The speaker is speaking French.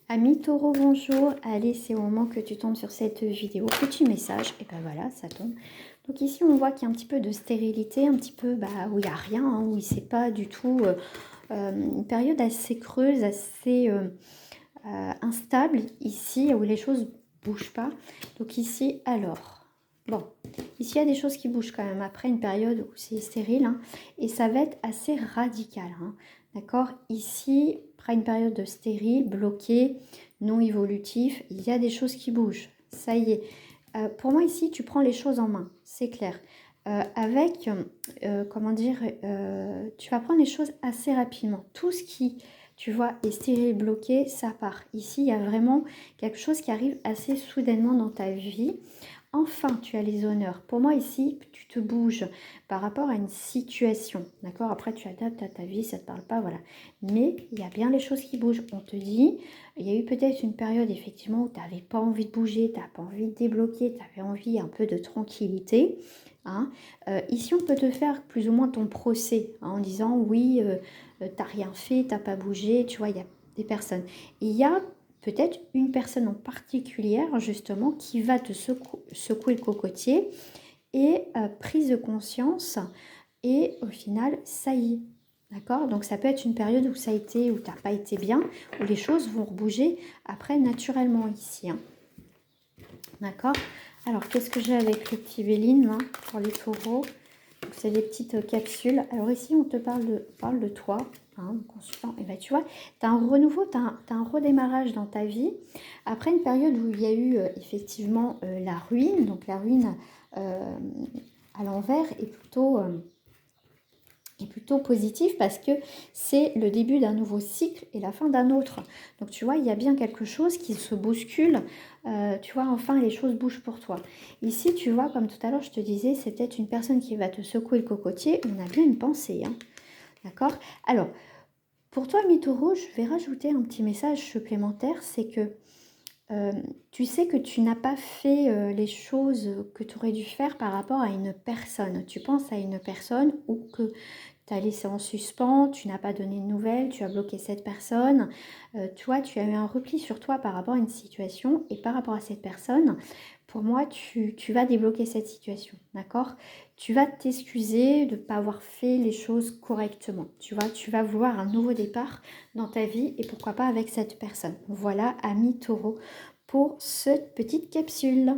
Ami Taureau, bonjour. Allez, c'est au moment que tu tombes sur cette vidéo. Petit message, et ben voilà, ça tombe. Donc ici, on voit qu'il y a un petit peu de stérilité, un petit peu où il n'y a rien, hein, où il ne sait pas du tout, une période assez creuse, assez instable ici, où les choses bougent pas. Donc ici, alors, bon, ici, il y a des choses qui bougent quand même après une période où c'est stérile, hein, et ça va être assez radical, hein, d'accord. Ici, après une période de stérile, bloquée, non évolutif, il y a des choses qui bougent. Ça y est. Pour moi, ici, tu prends les choses en main, c'est clair. Comment dire, tu vas prendre les choses assez rapidement. Tout ce qui, tu vois, est stérile, bloqué, ça part. Ici, il y a vraiment quelque chose qui arrive assez soudainement dans ta vie. Enfin, tu as les honneurs. Pour moi, ici, tu te bouges par rapport à une situation. D'accord. Après, tu adaptes à ta vie, ça ne te parle pas, voilà. Mais il y a bien les choses qui bougent. On te dit, il y a eu peut-être une période, effectivement, où tu n'avais pas envie de bouger, tu n'as pas envie de débloquer, tu avais envie un peu de tranquillité. Hein. Ici, on peut te faire plus ou moins ton procès, hein, en disant, oui, tu n'as rien fait, tu n'as pas bougé, tu vois, il y a des personnes. Et il y a peut-être une personne en particulier, justement, qui va te secouer le cocotier et prise de conscience. Et au final, ça y est. D'accord. Donc ça peut être une période où ça a été, où tu n'as pas été bien, où les choses vont rebouger après naturellement ici. Hein. D'accord. Alors qu'est-ce que j'ai avec le petit Béline hein, pour les taureaux? C'est des petites capsules. Alors ici, on te parle de toi, hein, consultant. Et bien, tu vois, tu as un renouveau, tu as un redémarrage dans ta vie. Après une période où il y a eu effectivement la ruine. Donc la ruine à l'envers est plutôt positif parce que c'est le début d'un nouveau cycle et la fin d'un autre. Donc tu vois, il y a bien quelque chose qui se bouscule. Tu vois, enfin, les choses bougent pour toi. Ici, tu vois, comme tout à l'heure, je te disais, c'est peut-être une personne qui va te secouer le cocotier. On a bien une pensée, hein. D'accord. Alors, pour toi, mi-taureau, je vais rajouter un petit message supplémentaire, c'est que tu sais que tu n'as pas fait les choses que tu aurais dû faire par rapport à une personne. Tu penses à une personne ou que tu as laissé en suspens, tu n'as pas donné de nouvelles, tu as bloqué cette personne. Tu vois, tu as eu un repli sur toi par rapport à une situation et par rapport à cette personne. Pour moi, tu vas débloquer cette situation, d'accord? Tu vas t'excuser de ne pas avoir fait les choses correctement. Tu vois, tu vas vouloir un nouveau départ dans ta vie et pourquoi pas avec cette personne. Voilà, ami taureau, pour cette petite capsule.